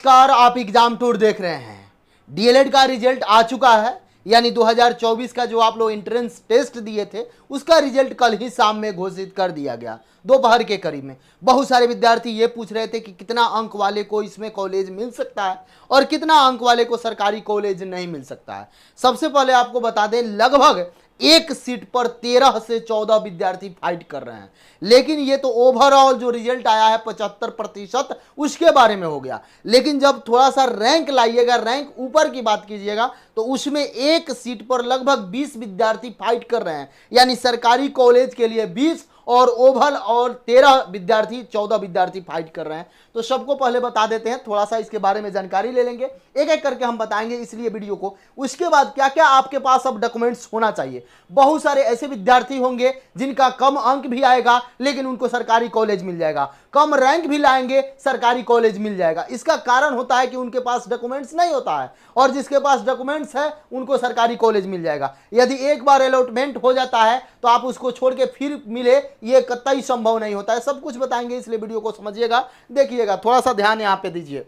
नमस्कार, आप exam tour देख रहे हैं। डीएलएड का रिजल्ट आ चुका है, यानी 2024 का जो आप लोग एंट्रेंस टेस्ट दिए थे उसका रिजल्ट कल ही शाम में घोषित कर दिया गया, दोपहर के करीब में। बहुत सारे विद्यार्थी ये पूछ रहे थे कि कितना अंक वाले को इसमें कॉलेज मिल सकता है और कितना अंक वाले को सरकारी कॉलेज नहीं मिल सकता है। सबसे पहले आपको बता दें, लगभग एक सीट पर 13 से 14 विद्यार्थी फाइट कर रहे हैं। लेकिन ये तो ओवरऑल जो रिजल्ट आया है 75% उसके बारे में हो गया। लेकिन जब थोड़ा सा रैंक लाइएगा, रैंक ऊपर की बात कीजिएगा, तो उसमें एक सीट पर लगभग 20 विद्यार्थी फाइट कर रहे हैं। यानी सरकारी कॉलेज के लिए 20 और ओवल और 13 विद्यार्थी 14 विद्यार्थी फाइट कर रहे हैं। तो सबको पहले बता देते हैं, थोड़ा सा इसके बारे में जानकारी ले लेंगे, एक एक करके हम बताएंगे इसलिए वीडियो को। उसके बाद क्या क्या आपके पास अब डॉक्यूमेंट्स होना चाहिए। बहुत सारे ऐसे विद्यार्थी होंगे जिनका कम अंक भी आएगा लेकिन उनको सरकारी कॉलेज मिल जाएगा, कम रैंक भी लाएंगे सरकारी कॉलेज मिल जाएगा। इसका कारण होता है कि उनके पास डॉक्यूमेंट्स नहीं होता है, और जिसके पास डॉक्यूमेंट्स है उनको सरकारी कॉलेज मिल जाएगा। यदि एक बार अलॉटमेंट हो जाता है तो आप उसको छोड़ के फिर मिले, ये कतई संभव नहीं होता है। सब कुछ बताएंगे, इसलिए वीडियो को समझिएगा, देखिएगा, थोड़ा सा ध्यान यहाँ पे दीजिए।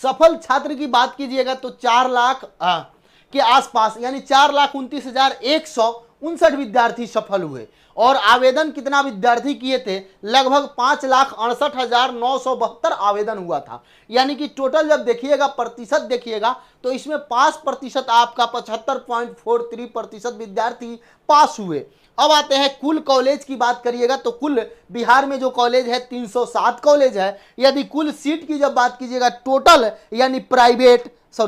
सफल छात्र की बात कीजिएगा तो 4 लाख के आसपास, यानी 4,29,159 विद्यार्थी सफल हुए। और आवेदन कितना विद्यार्थी किए थे? लगभग 5,68,972 आवेदन हुआ था। यानी कि टोटल जब देखिएगा, प्रतिशत देखिएगा, तो इसमें 5% आपका 75.43% विद्यार्थी पास हुए। अब आते हैं कुल कॉलेज की बात करिएगा तो कुल बिहार में जो कॉलेज है 307 कॉलेज है। यदि कुल सीट की जब बात कीजिएगा टोटल, यानी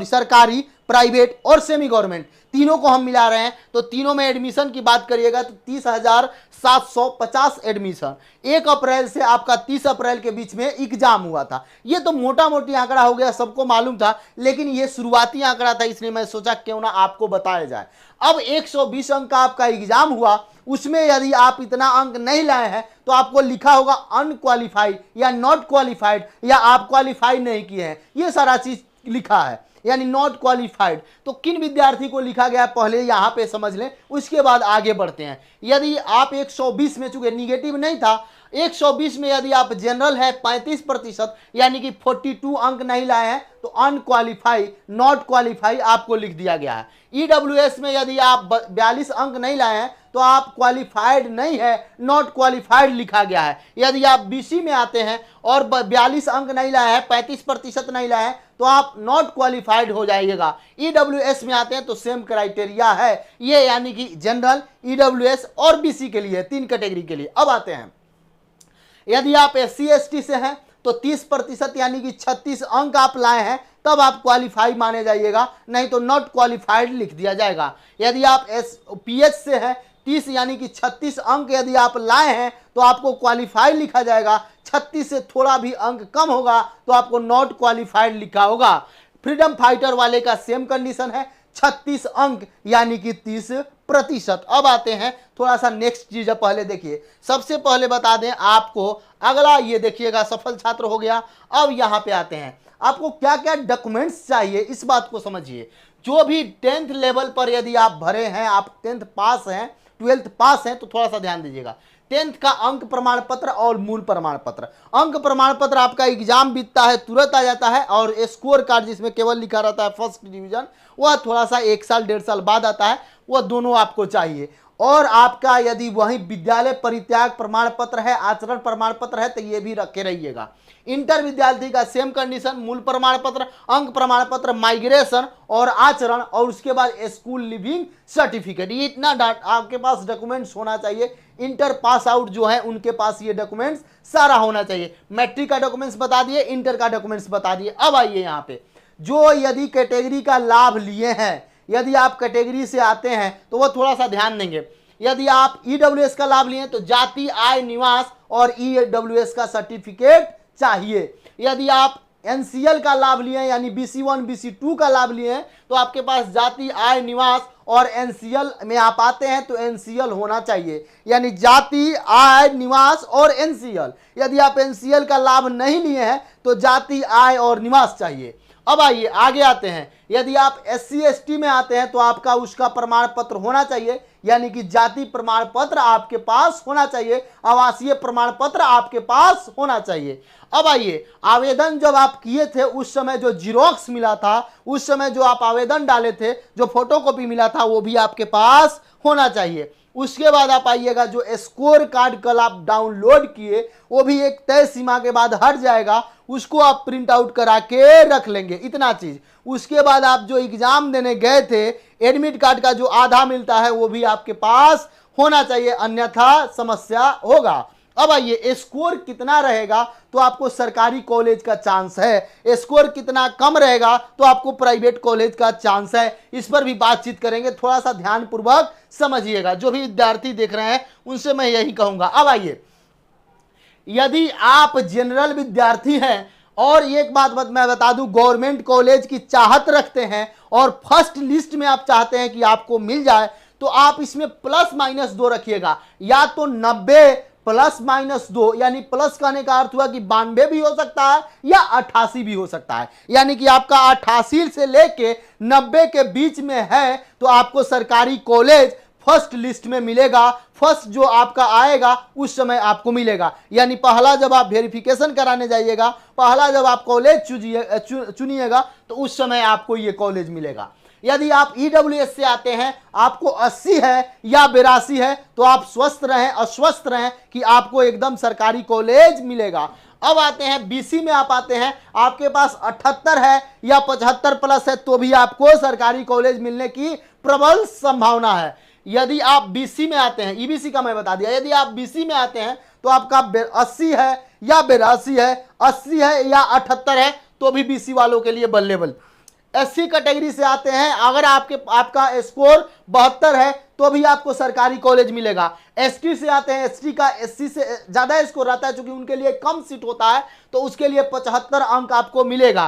सरकारी, प्राइवेट और सेमी गवर्नमेंट तीनों को हम मिला रहे हैं, तो तीनों में एडमिशन की बात करिएगा तो 30,750 एडमिशन 1 अप्रैल से आपका 30 अप्रैल के बीच में एग्जाम हुआ था। ये तो मोटा मोटी आंकड़ा हो गया, सबको मालूम था, लेकिन ये शुरुआती आंकड़ा था, इसलिए मैं सोचा क्यों ना आपको बताया जाए। अब 120 अंक का आपका एग्जाम हुआ, उसमें यदि आप इतना अंक नहीं लाए हैं तो आपको लिखा होगा अनक्वालिफाइड या नॉट क्वालिफाइड, या आप क्वालिफाई नहीं किए हैं, ये सारा चीज लिखा है, यानी नॉट क्वालिफाइड। तो किन विद्यार्थी को लिखा गया पहले यहां पे समझ लें, उसके बाद आगे बढ़ते हैं। यदि आप 120 में, चूंकि निगेटिव नहीं था, 120 में यदि आप जनरल है 35%, यानी कि 42 अंक नहीं लाए हैं तो अनक्वालिफाई, नॉट क्वालिफाई आपको लिख दिया गया है। ईडब्ल्यूएस में यदि आप 42 अंक नहीं लाए हैं तो आप क्वालिफाइड नहीं है, नॉट क्वालिफाइड लिखा गया है। यदि आप बीसी में आते हैं और 42 अंक नहीं लाए हैं, 35% नहीं लाए हैं, तो आप नॉट क्वालिफाइड हो जाइएगा। ईडब्ल्यूएस में आते हैं तो सेम क्राइटेरिया है ये, यानी कि जनरल, ईडब्ल्यूएस और बीसी के लिए, 3 कैटेगरी के लिए। अब आते हैं, यदि आप SC ST से हैं तो 30% यानी कि 36 अंक आप लाए हैं तब आप क्वालिफाई माने जाइएगा, नहीं तो नॉट क्वालिफाइड लिख दिया जाएगा। यदि आप PH से हैं 30 यानी कि 36 अंक यदि आप लाए हैं तो आपको क्वालिफाई लिखा जाएगा। 36 से थोड़ा भी अंक कम होगा तो आपको नॉट क्वालिफाइड लिखा होगा। फ्रीडम फाइटर वाले का सेम कंडीशन है, 36 अंक यानी कि 30%। अब आते हैं थोड़ा सा नेक्स्ट चीज, पहले देखिए, सबसे पहले बता दें आपको, अगला ये देखिएगा, सफल छात्र हो गया। अब यहां पे आते हैं, आपको क्या क्या डॉक्यूमेंट्स चाहिए इस बात को समझिए। जो भी 10th लेवल पर यदि आप भरे हैं, आप 10th पास हैं, 12th पास हैं, तो थोड़ा सा ध्यान दीजिएगा। 10th का अंक प्रमाण पत्र और मूल प्रमाण पत्र। अंक प्रमाण पत्र आपका एग्जाम बीतता है तुरंत आ जाता है, और स्कोर कार्ड जिसमें केवल लिखा रहता है फर्स्ट डिवीजन, वह थोड़ा सा 1 साल 1.5 साल बाद आता है, वह दोनों आपको चाहिए। और आपका यदि वही विद्यालय परित्याग प्रमाण पत्र है, आचरण प्रमाण पत्र है, तो ये भी रखे रहिएगा। इंटर विद्यार्थी का सेम कंडीशन, मूल प्रमाण पत्र, अंक प्रमाण पत्र, माइग्रेशन और आचरण, और उसके बाद स्कूल लिविंग सर्टिफिकेट। ये इतना आपके पास डॉक्यूमेंट्स होना चाहिए। इंटर पास आउट जो है उनके पास ये डॉक्यूमेंट्स सारा होना चाहिए। मैट्रिक का डॉक्यूमेंट्स बता दिए, इंटर का डॉक्यूमेंट्स बता दिए। अब आइए यहाँ पे, जो यदि कैटेगरी का लाभ लिए हैं, यदि आप कैटेगरी से आते हैं तो वो थोड़ा सा ध्यान देंगे। यदि आप ईडब्ल्यूएस का लाभ लिए तो जाति, आय, निवास और ईडब्ल्यूएस का सर्टिफिकेट चाहिए। यदि आप एनसीएल का लाभ लिए हैं, यानी BC1 BC2 का लाभ लिए हैं, तो आपके पास जाति, आय, निवास और एनसीएल में आप आते हैं तो एनसीएल होना चाहिए, यानी जाति, आय, निवास और एनसीएल। यदि आप एनसीएल का लाभ नहीं लिए हैं तो जाति, आय और निवास चाहिए। अब आइए आगे आते हैं, यदि आप SC ST में आते हैं तो आपका उसका प्रमाण पत्र होना चाहिए, यानी कि जाति प्रमाण पत्र आपके पास होना चाहिए, आवासीय प्रमाण पत्र आपके पास होना चाहिए। अब आइए, आवेदन जब आप किए थे उस समय जो जीरोक्स मिला था, उस समय जो आप आवेदन डाले थे, जो फोटोकॉपी मिला था, वो भी आपके पास होना चाहिए। उसके बाद आप आइएगा, जो स्कोर कार्ड कल आप डाउनलोड किए वो भी एक तय सीमा के बाद हट जाएगा, उसको आप प्रिंट आउट करा के रख लेंगे, इतना चीज। उसके बाद आप जो एग्जाम देने गए थे, एडमिट कार्ड का जो आधा मिलता है वो भी आपके पास होना चाहिए, अन्यथा समस्या होगा। अब आइए, स्कोर कितना रहेगा तो आपको सरकारी कॉलेज का चांस है, स्कोर कितना कम रहेगा तो आपको प्राइवेट कॉलेज का चांस है, इस पर भी बातचीत करेंगे। थोड़ा सा ध्यानपूर्वक समझिएगा, जो भी विद्यार्थी देख रहे हैं उनसे मैं यही कहूंगा। अब आइए, यदि आप जनरल विद्यार्थी हैं और एक बात मैं बता दूं, गवर्नमेंट कॉलेज की चाहत रखते हैं और फर्स्ट लिस्ट में आप चाहते हैं कि आपको मिल जाए, तो आप इसमें +-2 रखिएगा, या तो 90 +-2, यानी प्लस कहने का अर्थ हुआ कि 92 भी हो सकता है या 88 भी हो सकता है, यानी कि आपका 88 से लेके 90 के बीच में है तो आपको सरकारी कॉलेज फर्स्ट लिस्ट में मिलेगा। फर्स्ट जो आपका आएगा उस समय आपको मिलेगा, यानी पहला जब आप वेरिफिकेशन कराने जाइएगा, पहला जब आप कॉलेज चुनिएगा तो उस समय आपको ये कॉलेज मिलेगा। यदि आप ईडब्ल्यूएस से आते हैं, आपको 80 है या 82 है, तो आप स्वस्थ रहें, अस्वस्थ रहें कि आपको एकदम सरकारी कॉलेज मिलेगा। अब आते हैं बीसी में, आप आते हैं, आपके पास 78 है या 75 प्लस है तो भी आपको सरकारी कॉलेज मिलने की प्रबल संभावना है। यदि आप बीसी में आते हैं, ईबीसी का मैं बता दिया, यदि आप बीसी में आते हैं तो आपका 80 है या 82 है, 80 है या 78 है तो भी बीसी वालों के लिए बल्लेबल। एससी कैटेगरी से आते हैं, अगर आपका स्कोर 72 है तो भी आपको सरकारी कॉलेज मिलेगा। एसटी से आते हैं, एसटी का एससी से ज्यादा स्कोर रहता है क्योंकि उनके लिए कम सीट होता है, तो उसके लिए 75 अंक आपको मिलेगा।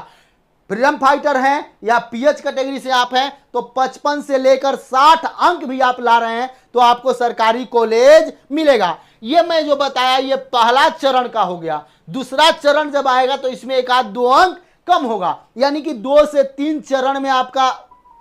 फ्रीडम फाइटर हैं या पीएच कैटेगरी से आप हैं तो 55 से लेकर 60 अंक भी आप ला रहे हैं तो आपको सरकारी कॉलेज मिलेगा। ये मैं जो बताया ये पहला चरण का हो गया। दूसरा चरण जब आएगा तो इसमें 1-2 अंक कम होगा, यानी कि 2 से 3 चरण में आपका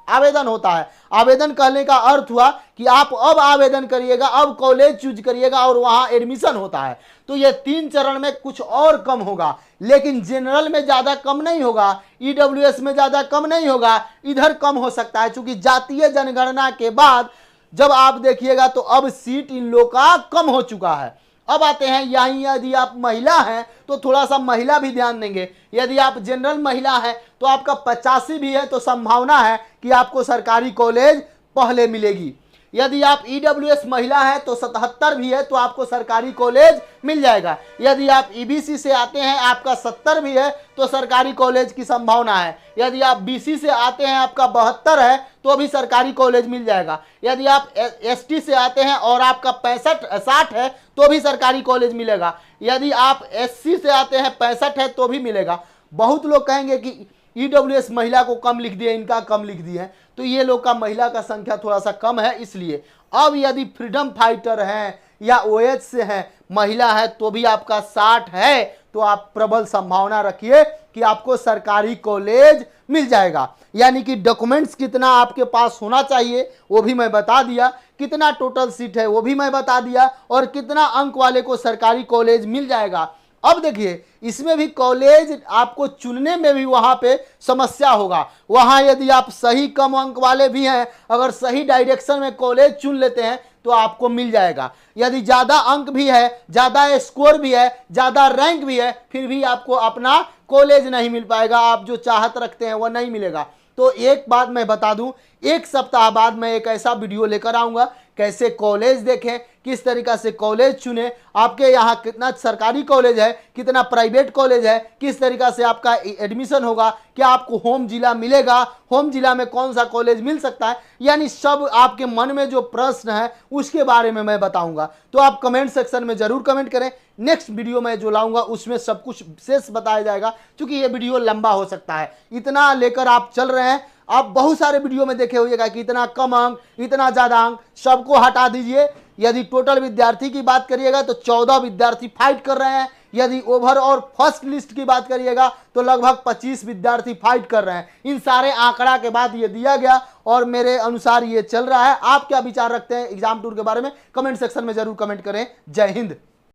आवेदन होता है। आवेदन करने का अर्थ हुआ कि आप अब आवेदन करिएगा, अब कॉलेज चूज करिएगा और वहां एडमिशन होता है, तो ये 3 चरण में कुछ और कम होगा, लेकिन जनरल में ज्यादा कम नहीं होगा, ईडब्ल्यूएस में ज्यादा कम नहीं होगा, इधर कम हो सकता है, क्योंकि जातीय जनगणना के बाद जब आप देखिएगा तो अब सीट इन लोग का कम हो चुका है। अब आते हैं यहीं, यदि आप महिला हैं तो थोड़ा सा महिला भी ध्यान देंगे। यदि आप जनरल महिला हैं तो आपका 85 भी है तो संभावना है कि आपको सरकारी कॉलेज पहले मिलेगी। यदि आप ईडब्ल्यूएस महिला हैं तो 77 भी है तो आपको सरकारी कॉलेज मिल जाएगा। यदि आप ईबीसी से आते हैं, आपका 70 भी है तो सरकारी कॉलेज की संभावना है। यदि आप बीसी से आते हैं, आपका 72 है तो भी सरकारी कॉलेज मिल जाएगा। यदि आप एसटी से आते हैं और आपका 60 है तो भी सरकारी कॉलेज मिलेगा। यदि आप एससी से आते हैं 65 है तो भी मिलेगा। बहुत लोग कहेंगे कि ईडब्ल्यूएस महिला को कम लिख दिए, इनका कम लिख दिए हैं, तो ये लोग का महिला का संख्या थोड़ा सा कम है इसलिए। अब यदि फ्रीडम फाइटर हैं या ओएच से हैं, महिला है तो भी आपका 60 है तो आप प्रबल संभावना रखिए कि आपको सरकारी कॉलेज मिल जाएगा। यानी कि डॉक्यूमेंट्स कितना आपके पास होना चाहिए वो भी मैं बता दिया, कितना टोटल सीट है वो भी मैं बता दिया, और कितना अंक वाले को सरकारी कॉलेज मिल जाएगा। अब देखिए, इसमें भी कॉलेज आपको चुनने में भी वहां पे समस्या होगा। वहां यदि आप सही कम अंक वाले भी हैं, अगर सही डायरेक्शन में कॉलेज चुन लेते हैं तो आपको मिल जाएगा। यदि ज्यादा अंक भी है, ज्यादा स्कोर भी है, ज्यादा रैंक भी है, फिर भी आपको अपना कॉलेज नहीं मिल पाएगा, आप जो चाहत रखते हैं वह नहीं मिलेगा। तो एक बात मैं बता दूं, 1 सप्ताह बाद मैं एक ऐसा वीडियो लेकर आऊंगा, कैसे कॉलेज देखें, किस तरीका से कॉलेज चुने, आपके यहाँ कितना सरकारी कॉलेज है, कितना प्राइवेट कॉलेज है, किस तरीका से आपका एडमिशन होगा, क्या आपको होम जिला मिलेगा, होम जिला में कौन सा कॉलेज मिल सकता है, यानी सब आपके मन में जो प्रश्न है उसके बारे में मैं बताऊंगा। तो आप कमेंट सेक्शन में जरूर कमेंट करें। नेक्स्ट वीडियो में जो लाऊंगा उसमें सब कुछ शेष बताया जाएगा, क्योंकि ये वीडियो लंबा हो सकता है। इतना लेकर आप चल रहे हैं, आप बहुत सारे वीडियो में देखे होइएगा कि इतना कम अंक, इतना ज्यादा अंक, सबको हटा दीजिए। यदि टोटल विद्यार्थी की बात करिएगा तो 14 विद्यार्थी फाइट कर रहे हैं, यदि ओवर और फर्स्ट लिस्ट की बात करिएगा तो लगभग 25 विद्यार्थी फाइट कर रहे हैं। इन सारे आंकड़ा के बाद ये दिया गया और मेरे अनुसार ये चल रहा है। आप क्या विचार रखते हैं एग्जाम टूर के बारे में, कमेंट सेक्शन में जरूर कमेंट करें। जय हिंद।